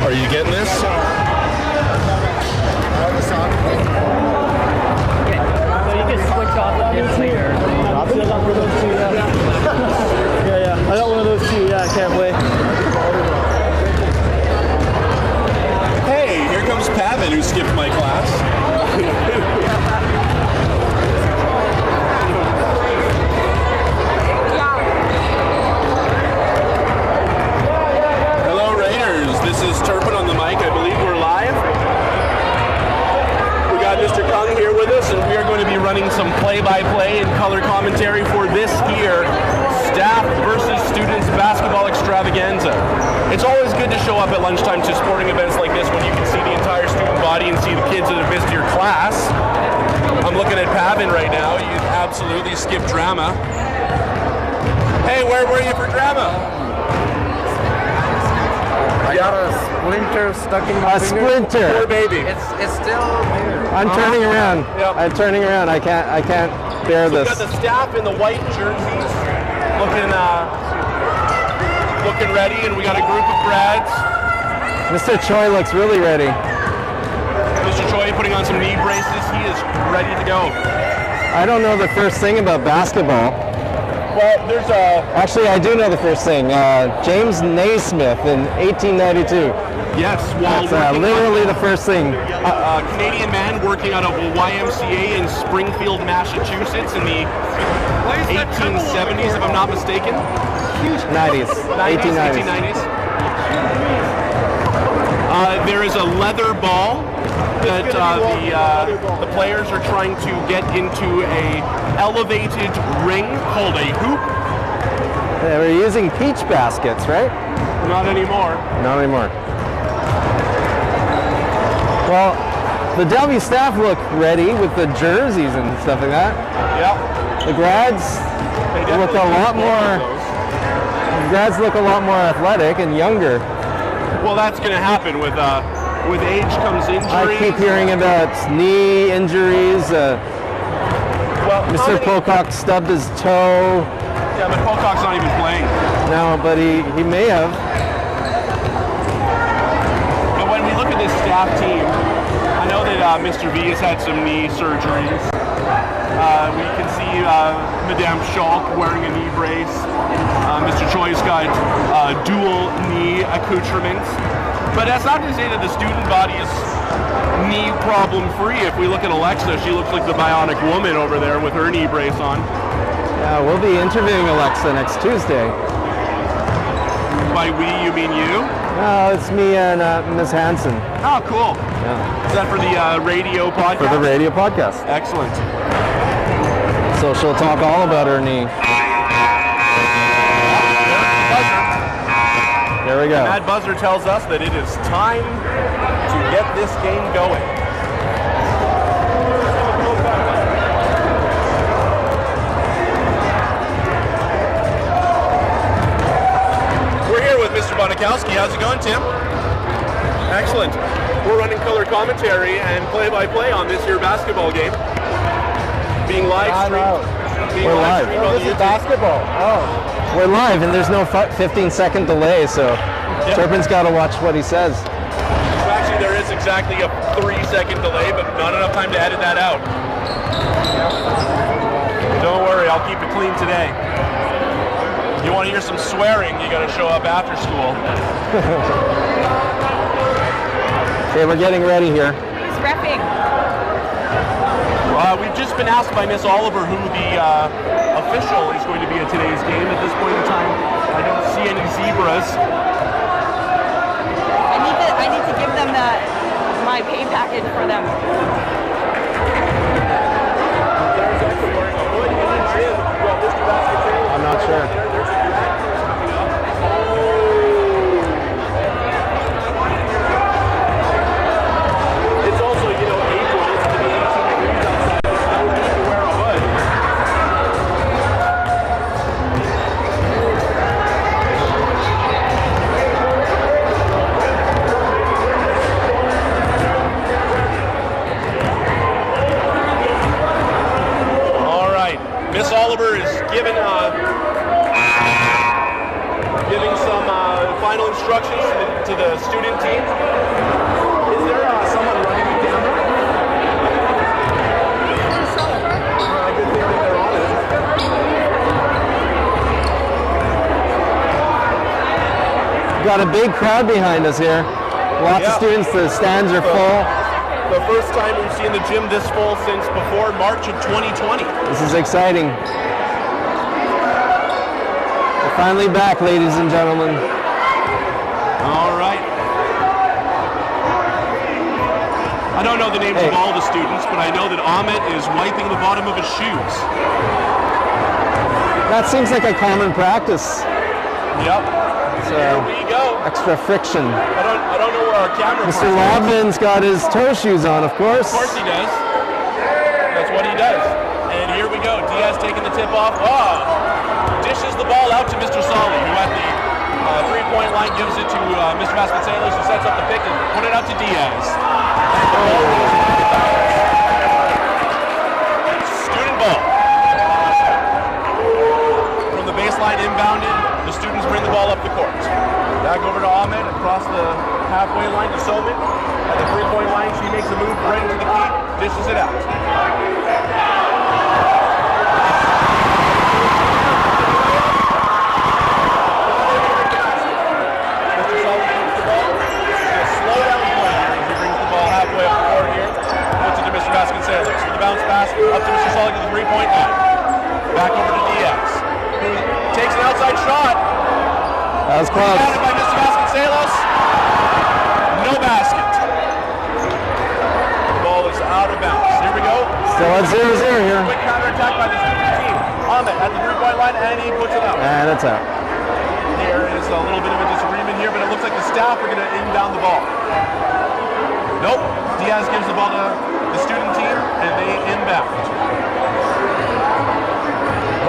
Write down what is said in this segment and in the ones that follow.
Are you getting this? So you can switch off the kids later. Yeah. I got one of those too. Yeah, I can't wait. Hey, here comes Pavin, who skipped my class. Hello, Raiders. This is Turpin on the mic. I believe we're live. We got Mr. Kung here with us, and we are going to be running some play-by-play and color commentary for this here Staff versus Students Basketball Extravaganza. It's always good to show up at lunchtime to sporting events like this when you can see the entire student body and see the kids that have missed your class. I'm looking at Pavin right now. You absolutely skipped drama. Hey, where were you for drama? I got a splinter stuck in my finger. Splinter. Poor baby. It's still here. I'm turning around. Yep. I'm turning around. I can't bear So we this. got the staff in the white jerseys, looking ready, and we got a group of grads. Mr. Choi looks really ready. Mr. Choi putting on some knee braces. He is ready to go. I don't know the first thing about basketball. Well, there's a Actually, I do know the first thing. James Naismith in 1892. yes. While That's literally the first thing. a Canadian man working out of a YMCA in Springfield, Massachusetts, in the 1870s, if I'm not mistaken. 90s. 1890s. There is a leather ball that the players are trying to get into a elevated ring called a hoop. They were using peach baskets, right? Not anymore. Not anymore. Well, the Delview staff look ready with the jerseys and stuff like that. Yep. The grads They look a definitely lot use more. both of those. The grads look a lot more athletic and younger. Well, that's going to happen with age comes injuries. I keep hearing about knee injuries. Well, Mr. Pocock stubbed his toe. Yeah, but Pocock's not even playing. No, but he may have. But when we look at this staff team, I know that Mr. V has had some knee surgeries. We can see Madame Schalk wearing a knee brace. Mr. Choi's got dual knee accoutrements. But that's not to say that the student body is knee problem free. If we look at Alexa, she looks like the bionic woman over there with her knee brace on. Yeah, we'll be interviewing Alexa next Tuesday. By we, you mean you? No, it's me and Ms. Hansen. Oh, cool. Yeah. Is that for the radio podcast? For the radio podcast. Excellent. So she'll talk all about her knee. There we go. And that buzzer tells us that it is time to get this game going. We're here with Mr. Bonikowski. How's it going, Tim? Excellent. We're running color commentary and play-by-play on this here basketball game. Being live streamed. We're live. This is basketball. Oh. We're live, and there's no 15-second delay, so Turpin's got to watch what he says. Well, actually, there is exactly a 3-second delay, but not enough time to edit that out. Don't worry, I'll keep it clean today. You want to hear some swearing, you got to show up after school. Okay, we're getting ready here. Who's repping? We've just been asked by Miss Oliver who the official is going to be at today's game. At this point in time, I don't see any zebras. I need to give them my pay package for them. There's actually wearing a hood in the gym. Well, Mr. Basketball. I'm not sure. There's a dragon coming up. It's also, April. It's to be 18 degrees outside. No need to wear a hood. All right. Miss Oliver is given Got a big crowd behind us here. Lots of students, the stands are full. The first time we've seen the gym this full since before March of 2020. This is exciting. We're finally back, ladies and gentlemen. All right. I don't know the names of all the students, but I know that Ahmet is wiping the bottom of his shoes. That seems like a common practice. Yep. So, here we go. Extra friction. I don't know where our camera Mr. Lobman's got his toe shoes on, of course. Of course he does. That's what he does. And here we go. Diaz taking the tip off. Dishes the ball out to Mr. Solly, who at the three-point line gives it to Mr. Vasconcelos, who sets up the pick and put it out to Diaz. Student ball. From the baseline inbounded, the students bring the ball up the court. Back over to Ahmed across the halfway line to Soman. At the three-point line, she makes a move right into the key, dishes it out. Mr. Solly brings the ball. A slow down play here as he brings the ball halfway up the court here. Puts it to Mr. Vasconcelos. With the bounce pass up to Mr. Solly to the three-point line. Back over to Diaz, who takes an outside shot. That was close. Rebounded by Mr. Vasconcelos. No basket. The ball is out of bounds. Here we go. Still at 0-0 here. Quick counterattack by the team. Ahmed at the three-point line, and he puts it out. And it's out. There is a little bit of a disagreement here, but it looks like the staff are going to inbound the ball. Nope. Diaz gives the ball to the student team, and they inbound.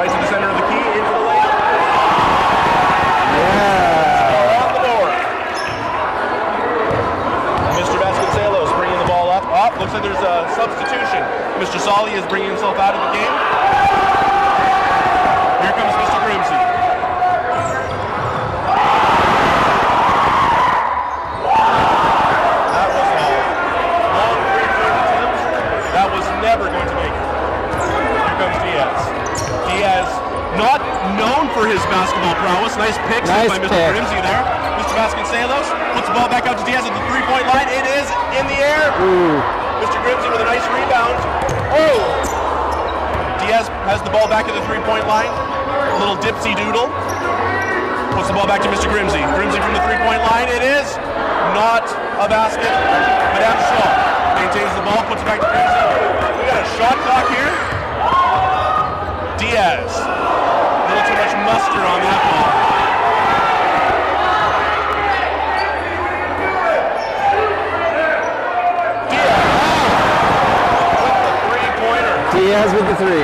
Right to the center of the key, into the lane. Yeah. On the board. Mr. Vasconcelos bringing the ball up. Looks like there's a substitution. Mr. Solly is bringing himself out of the game. Here comes Mr. Grimsey. That was a long three-point attempt. That was never going to make it. Here comes Diaz. Diaz, not known for his basketball prowess. Nice picks Nice by Mr. pick. Grimsey there. Mr. Vasconcelos puts the ball back out to Diaz at the three-point line. It is in the air. Ooh. Mr. Grimsey with a nice rebound. Oh! Diaz has the ball back at the three-point line. A little dipsy doodle. Puts the ball back to Mr. Grimsey. Grimsey from the three-point line. It is not a basket. Madame Shaw maintains the ball, puts it back to Grimsey. We got a shot clock here. Diaz. A little too much mustard on that ball. Diaz with the three.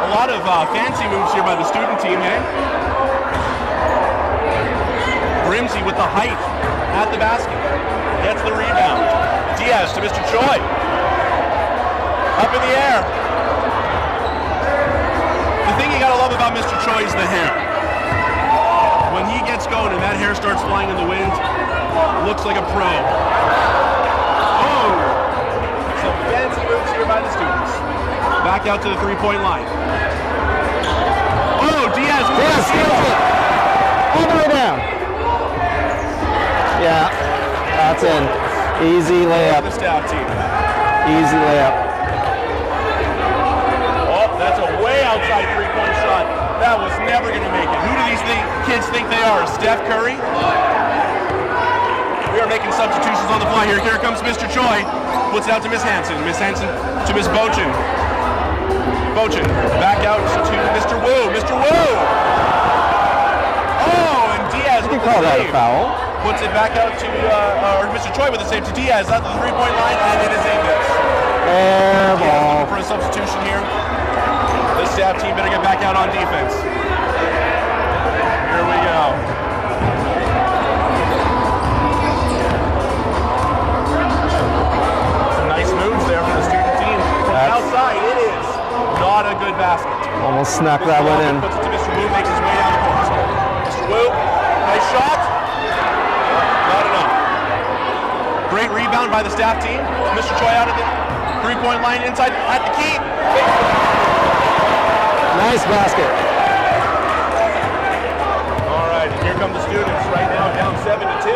A lot of fancy moves here by the student team, eh? Grimsey with the height at the basket. Gets the rebound. Diaz to Mr. Choi. Up in the air. The thing you gotta love about Mr. Choi is the hair. When he gets going and that hair starts flying in the wind, looks like a pro. Oh! Some fancy moves here by the students. Back out to the three-point line. Oh, Diaz with the steal. All the way down. Yeah, that's in. Easy layup. The staff team. Easy layup. Oh, that's a way outside three-point shot. That was never going to make it. Who do these kids think they are? Steph Curry? We are making substitutions on the fly here. Here comes Mr. Choi. Puts it out to Miss Hansen. Miss Hansen to Miss Bochin. Bochin back out to Mr. Wu. Mr. Wu! Oh, and Diaz with the Call that a save. foul. Puts it back out to Mr. Choi with the save to Diaz at the three-point line, and it is a miss. Air ball. For a substitution here. This staff team better get back out on defense. Here we go. Some nice moves there from the student team. From outside, it is not a good basket. Almost snuck that one in. Puts it to Mr. Wu, makes his way down the court. Mr. Wu, nice shot. Not enough. Great rebound by the staff team. Mr. Choi out of the three-point line inside at the key. Nice basket. All right, here come the students right now, down 7-2.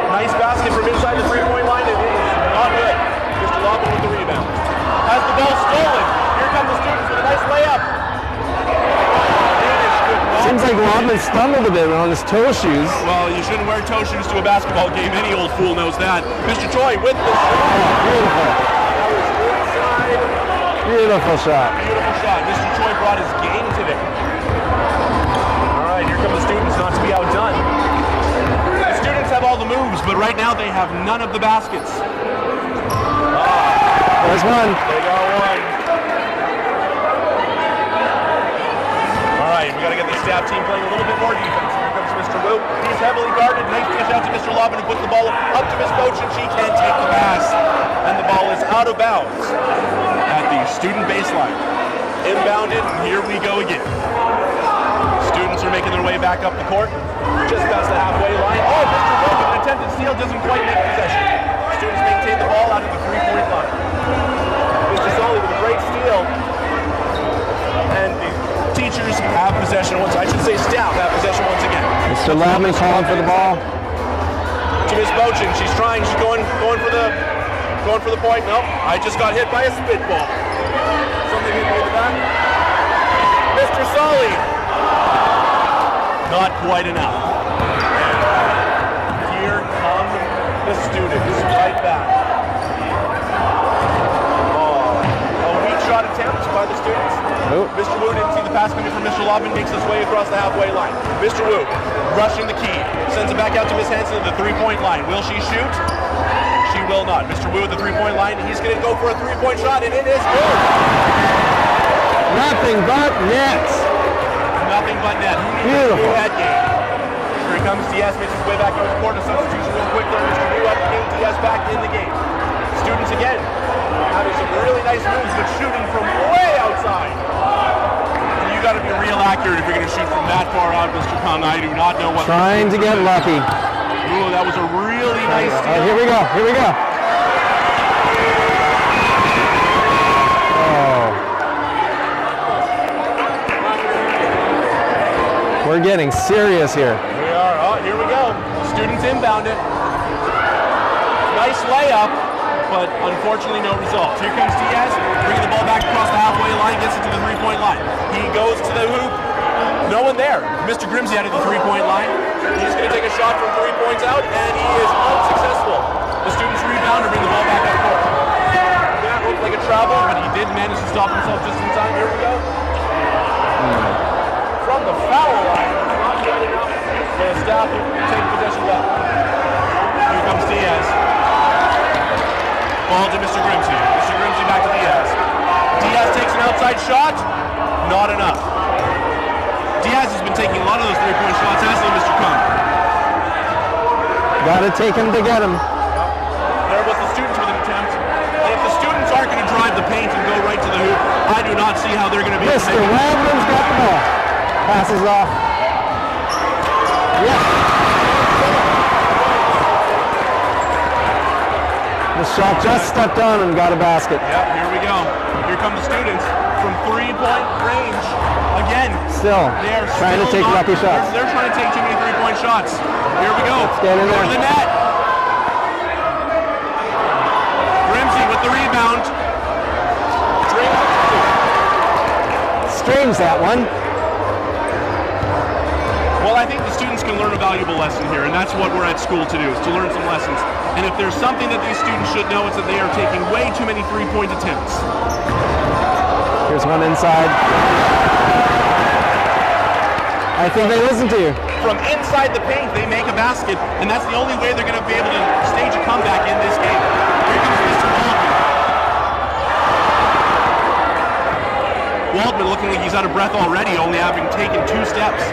Nice basket from inside the three-point line. It is not good. Mr. Lobben with the rebound. Has the ball stolen. Here come the students with a nice layup. Seems like Lobman stumbled a bit on his toe shoes. Well, you shouldn't wear toe shoes to a basketball game. Any old fool knows that. Mr. Choi with the shot. Beautiful. That was inside. Beautiful shot. Beautiful shot. Mr. Choi brought his game today. All right, here come the students, not to be outdone. The students have all the moves, but right now they have none of the baskets. There's one. They got one. All right, we got to get the staff team playing a little bit more defense. Here comes Mr. Wu. He's heavily guarded. Nice dish out to Mr. Lobben, who puts the ball up to Miss Boach, and she can't take the pass. And the ball is out of bounds at the student baseline. Inbounded, and here we go again. Students are making their way back up the court, just past the halfway line. Oh, Mr. Wu with an attempted steal doesn't quite make possession. Students maintain the ball out of the three-point line. Mr. Solly with a great steal. And the teachers have possession once. I should say staff have possession once again. Mr. Lobman calling for the ball. To Miss Bochin, she's trying. She's going for the point. Nope. I just got hit by a spitball. Something hit me in the back. Mr. Solly. Not quite enough. And here come the students right back. A weak shot attempt by the students. Oh. Mr. Wu didn't see the pass coming from Mr. Lobben, makes his way across the halfway line. Mr. Wu rushing the key, sends it back out to Miss Hanson at the three-point line. Will she shoot? She will not. Mr. Wu at the three-point line, he's going to go for a three-point shot, and it is good. Nothing but nets. Nothing but net. Beautiful. Head game. Here comes Diaz, makes his way back over the court. A substitution real quick there. Mr. Wu up the game. Diaz back in the game. Students again having some really nice moves, but shooting from way outside. And you got to be real accurate if you're going to shoot from that far out, Mr. Kung. I do not know what. Trying to get lucky. Ooh, that was a really nice steal. Here we go. Here we go. We're getting serious here. We are. Oh, here we go. Students inbounded. Nice layup, but unfortunately no result. Here comes Diaz, bringing the ball back across the halfway line, gets it to the three-point line. He goes to the hoop. No one there. Mr. Grimsey out of the three-point line. He's going to take a shot from 3 points out, and he is unsuccessful. The students rebound to bring the ball back up court. That looked like a travel, but he did manage to stop himself just in time. Here we go. From the foul line, not good enough for the staff to take possession back. Here comes Diaz. Ball to Mr. Grimsey. Mr. Grimsey back to Diaz. Diaz takes an outside shot. Not enough. Diaz has been taking a lot of those three-point shots, hasn't he, Mr. Kung? Gotta take him to get him. There was the students with an attempt. And if the students aren't going to drive the paint and go right to the hoop, I do not see how they're going to be. Mr. Wagner's got the ball. Passes off. Yep. The shot just stepped on and got a basket. Yep, here we go. Here come the students from three-point range. Again, Still they're trying to take lucky shots. They're trying to take too many three-point shots. Here we go. Let's get in there. Over the net. Grimsey with the rebound. Strings that one. Well, I think the students can learn a valuable lesson here, and that's what we're at school to do, is to learn some lessons. And if there's something that these students should know, it's that they are taking way too many three-point attempts. Here's one inside. I think they listen to you. From inside the paint, they make a basket, and that's the only way they're going to be able to stage a comeback in this game. Here comes Mr. Waldman. Waldman looking like he's out of breath already, only having taken 2 steps.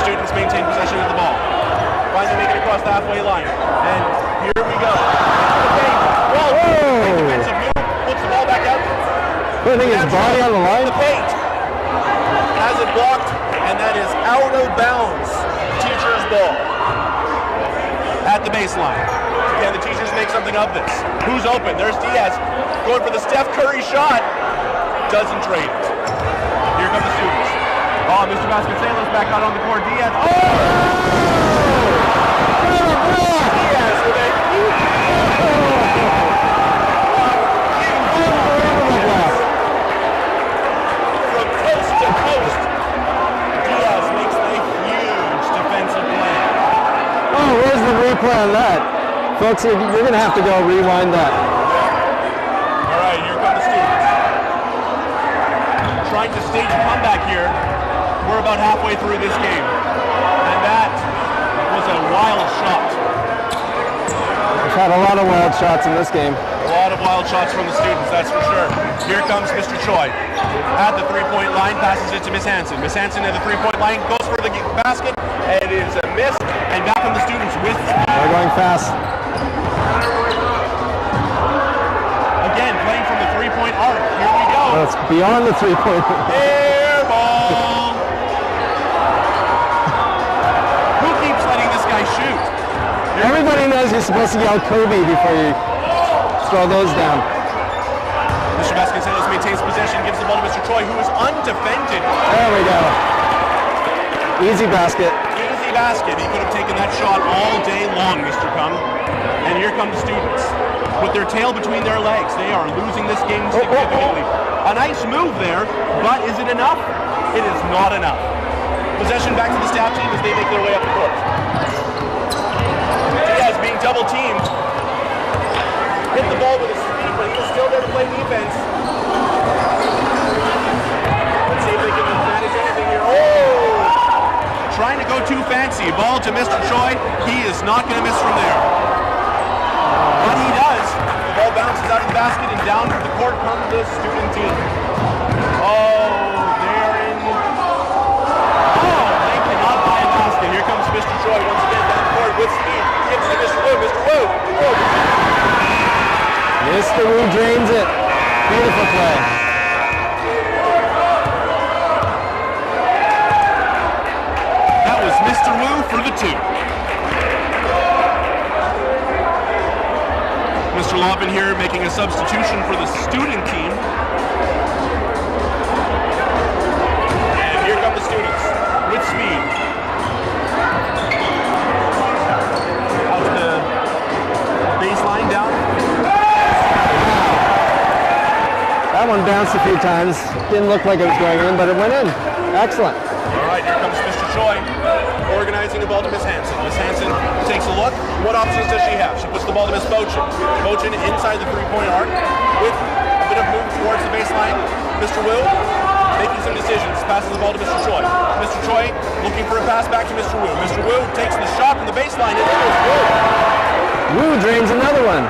Students maintain possession of the ball. Finally make it across the halfway line. And here we go. Whoa! Defensive move, puts the ball back out. Putting his body on the line. The paint. Has it blocked, and that is out of bounds. Teacher's ball. At the baseline. Can the teachers make something of this? Who's open? There's Diaz going for the Steph Curry shot. Doesn't trade it. Mr. Vasconcelos back out on the court. Diaz. Oh! Diaz with a huge from coast to coast. Diaz makes a huge defensive play. Oh, where's the replay on that? Folks, you're going to have to go rewind that. All right, here come the students. Trying to stage a comeback here. We're about halfway through this game. And that was a wild shot. We've had a lot of wild shots in this game. A lot of wild shots from the students, that's for sure. Here comes Mr. Choi. At the three-point line, passes it to Miss Hansen. Miss Hansen at the three-point line, goes for the basket. It is a miss. And back on the students with... They're going fast. Again, playing from the three-point arc. Here we go. Well, it's beyond the three-point. Air ball. Who keeps letting this guy shoot? Everybody knows you're supposed to yell Kobe before you throw those down. Mr. Vasconcelos maintains possession, gives the ball to Mr. Choi, who is undefended. There we go. Easy basket. Easy basket. He could have taken that shot all day long, Mr. Kung. And here come the students. With their tail between their legs, they are losing this game significantly. A nice move there, but is it enough? It is not enough. Possession back to the staff team as they make their way up the court. Diaz being double teamed. Hit the ball with his feet, but he was still there to play defense. Let's see if they can manage anything here. Oh! Trying to go too fancy. Ball to Mr. Choi. He is not going to miss from there. But he does. The ball bounces out of the basket and down to the court comes the student team. Oh, they're in. Oh, they cannot buy a basket. Here comes Mr. Choi once again down the court with speed. Gives it to Mr. Wu. Mr. Wu. Mr. Wu drains it. Beautiful play. That was Mr. Wu for the two. Mr. Lobbin here making a substitution for the student team. And here come the students with speed. Out to the baseline down. That one bounced a few times. Didn't look like it was going in, but it went in. Excellent. All right, here comes Mr. Choi, organizing the ball to Miss Hansen. Miss Hansen takes a look. What options does she have? She puts the ball to Miss Bochin. Bochin inside the three-point arc with a bit of move towards the baseline. Mr. Wu making some decisions. Passes the ball to Mr. Choi. Mr. Choi looking for a pass back to Mr. Wu. Mr. Wu takes the shot from the baseline. It goes good. Wu drains another one.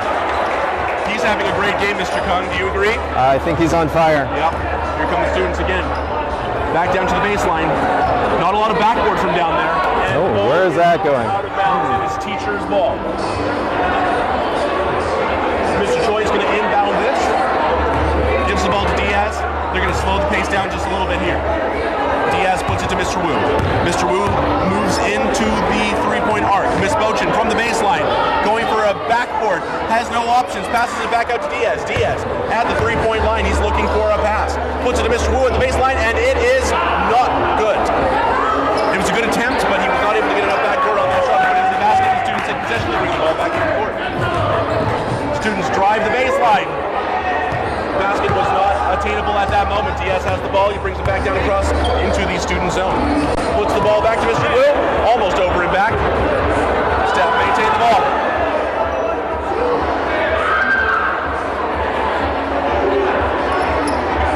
He's having a great game, Mr. Kung. Do you agree? I think he's on fire. Yep. Here come the students again. Back down to the baseline. Not a lot of backboard from down there. And Oh, where is that going? Out of bounds. It is teacher's ball. Mr. Choi is going to inbound this. Gives the ball to Diaz. They're going to slow the pace down just a little bit here. Diaz puts it to Mr. Wu. Mr. Wu moves into the three-point arc. Miss Bochin from the baseline. Going for a backboard. Has no options. Passes it back out to Diaz. Diaz at the three-point line. He's looking for a pass. Puts it to Mr. Wu at the baseline, and it is not good. It was a good attempt, but he was not able to get enough backboard on that shot. But it's the basket. The students take possession. They bring the ball back to the court. Students drive the baseline. Basket was not attainable at that moment. Diaz has the ball. He brings it back down across into the student zone. Puts the ball back to Mr. Wu. Almost over and back. Staff maintain the ball.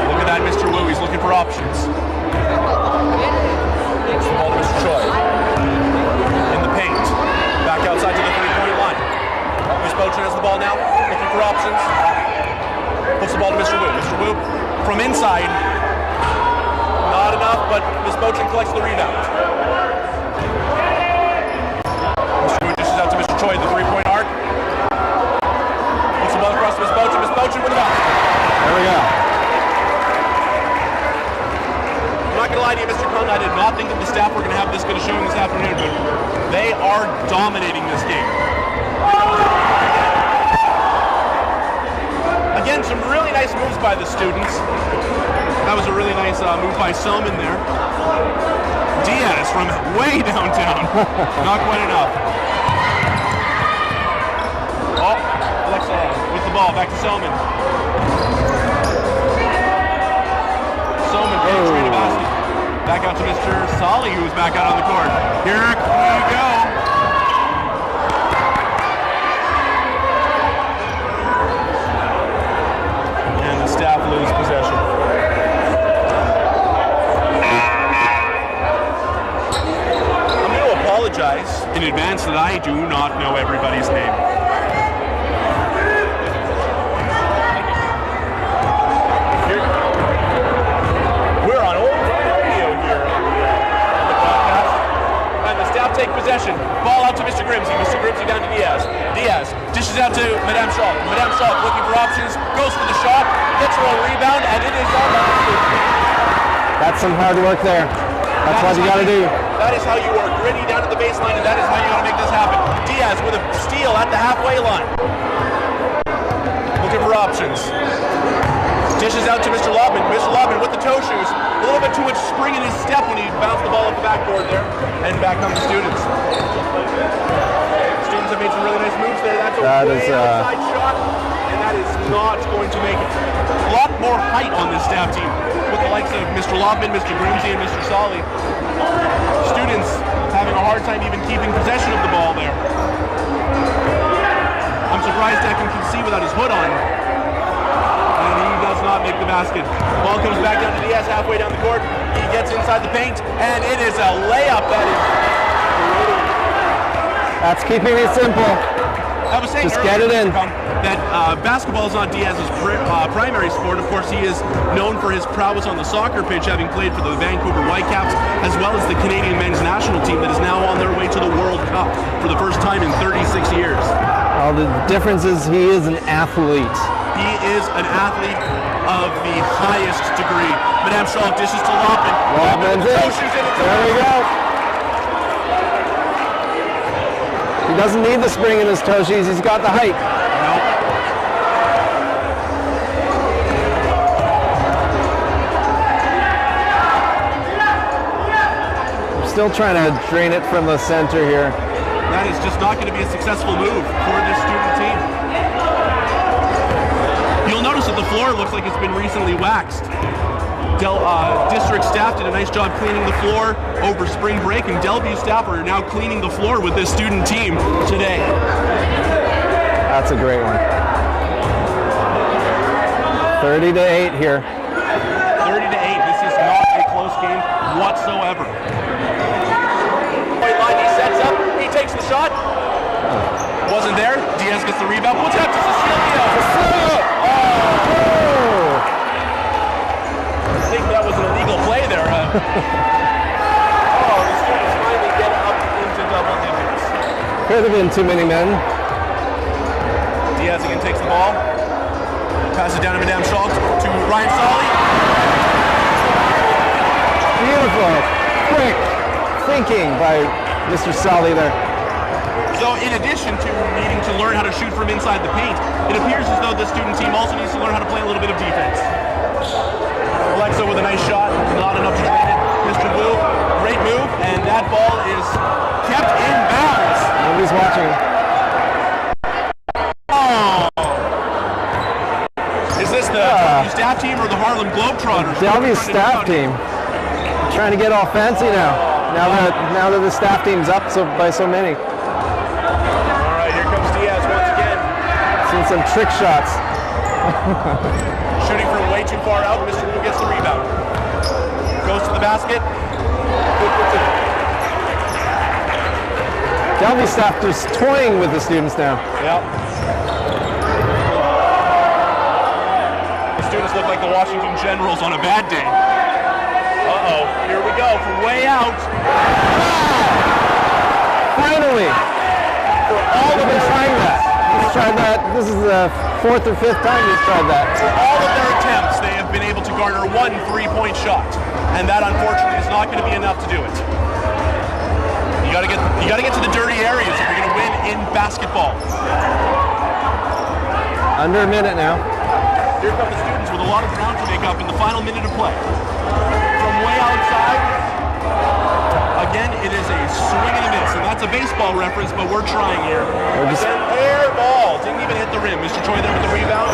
Look at that, Mr. Wu. He's looking for options. Puts the ball to Mr. Choi. In the paint. Back outside to the three-point line. Miss Bochin has the ball now. Looking for options. Puts the ball to Mr. Wu. Mr. Wu from inside. Not enough, but Miss Bochin collects the rebound. Mr. Wu dishes out to Mr. Choi at the three-point arc. Puts the ball across to Miss Bochin. Miss Bochin with the basket. There we go. I'm not going to lie to you, Mr. Kung. I did not think that the staff were going to have this good a showing this afternoon, but they are dominating this game. Again, some really nice moves by the students. That was a really nice move by Selman there. Diaz from way downtown. Not quite enough. Oh, Alexa with the ball. Back to Selman. Selman penetrating the basket. Back out to Mr. Solly, who is back out on the court. Here we go. And the Staff lose possession. I'm going to apologize in advance that I do not know everybody's name. We're on old radio here on the podcast. And the Staff take possession. Ball out to Mr. Grimsey. Mr. Grimsey down to Diaz. Diaz dishes out to Madame Schalk. Madame Schalk looking for options. Goes for the shot. Gets her a rebound. And it is on. That's some hard work there. That's what you got to do. That is how you are gritty down to the baseline, and that is how you got to make this happen. Diaz with a steal at the halfway line. Looking for options. Dishes out to Mr. Lobman. Mr. Lobman with the toe shoes. A little bit too much spring in his step when he bounced the ball up the backboard there. And back come the students. Students have made some really nice moves there. That's a way outside shot, and that is not going to make it. A lot more height on this Staff team with the likes of Mr. Lobman, Mr. Grimsey, and Mr. Solly. Students having a hard time even keeping possession of the ball there. I'm surprised Declan can see without his hood on. And he does not make the basket. The ball comes back down to Diaz halfway down the court. He gets inside the paint, and it is a layup that is... That's keeping it simple. I was saying just get it in. That basketball is not Diaz's primary sport. Of course, he is known for his prowess on the soccer pitch, having played for the Vancouver Whitecaps, as well as the Canadian men's national team that is now on their way to the World Cup for the first time in 36 years. Well, the difference is he is an athlete. He is an athlete of the highest degree. Madame Shaw dishes to Lopin. Lopin's in. There we go. He doesn't need the spring in his toe shoes. He's got the height. Still trying to drain it from the center here. That is just not going to be a successful move for this student team. You'll notice that the floor looks like it's been recently waxed. District staff did a nice job cleaning the floor over spring break, and Delview staff are now cleaning the floor with this student team today. That's a great one. 30-8 here. 30-8. This is not a close game whatsoever. White line, he sets up, he takes the shot. Wasn't there. Diaz gets the rebound. What's up to Cecilia? Oh! I think that was an illegal play there. The students finally get up into double digits. Could have been too many men. Diaz again takes the ball. Passes it down to Madame Schultz to Ryan Solly. Beautiful. Quick thinking by Mr. Solly there. So in addition to needing to learn how to shoot from inside the paint, it appears as though this student team also needs to learn how to play a little bit of defense. Alexa with a nice shot, not enough to drain it. Mr. Wu, great move, and that ball is kept in bounds. Nobody's watching. Oh! Is this the Delview staff team or the Harlem Globetrotters? Delview staff team. Trying to get all fancy now. Now that the staff team's up by so many. All right, here comes Diaz once again. Seen some trick shots. Shooting from way too far out. Mr. Wu gets the rebound. Goes to the basket. Delview staff just toying with the students now. Yep. The students look like the Washington Generals on a bad day. Uh-oh, here we go, from way out. Finally! For all of He's trying that. He's tried that. This is the 4th or 5th time he's tried that. For all of their attempts, they have been able to garner one 3-point shot. And that, unfortunately, is not going to be enough to do it. You gotta get to the dirty areas if you're going to win in basketball. Under a minute now. Here come the students with a lot of ground to make up in the final minute of play. From way outside, basketball reference, but we're trying here. We're just- Air ball. Didn't even hit the rim. Mr. Choi there with the rebound.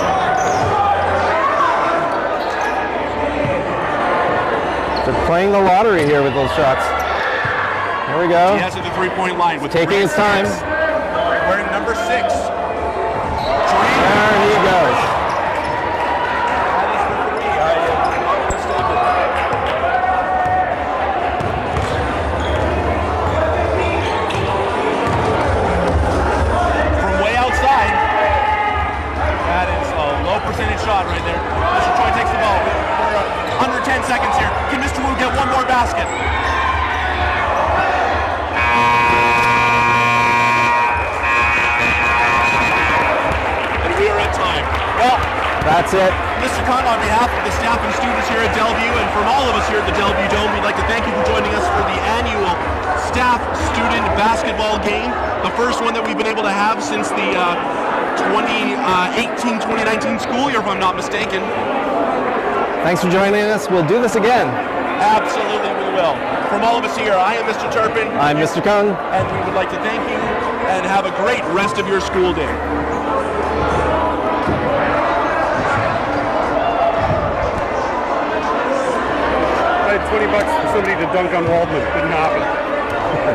They're playing the lottery here with those shots. Here we go. He has at the three-point line with Taking his time. Wearing number 6. There he goes. That is the 3. I am not mistaken. From way outside, that is a low percentage shot right there. Mr. Choi takes the ball. We're under 10 seconds here. Can Mr. Wu get one more basket? And we are at time. Well, That's it. Mr. Kung, on behalf of the staff and students here at Delview, and from all of us here at the Delview Dome, we'd like to thank you for joining us for the annual staff-student basketball game, the first one that we've been able to have since the 2018-2019 school year, if I'm not mistaken. Thanks for joining us. We'll do this again. Absolutely, we will. From all of us here, I am Mr. Turpin. I'm Mr. Kung. And we would like to thank you and have a great rest of your school day. I had $20 for somebody to dunk on Waldman. Didn't happen.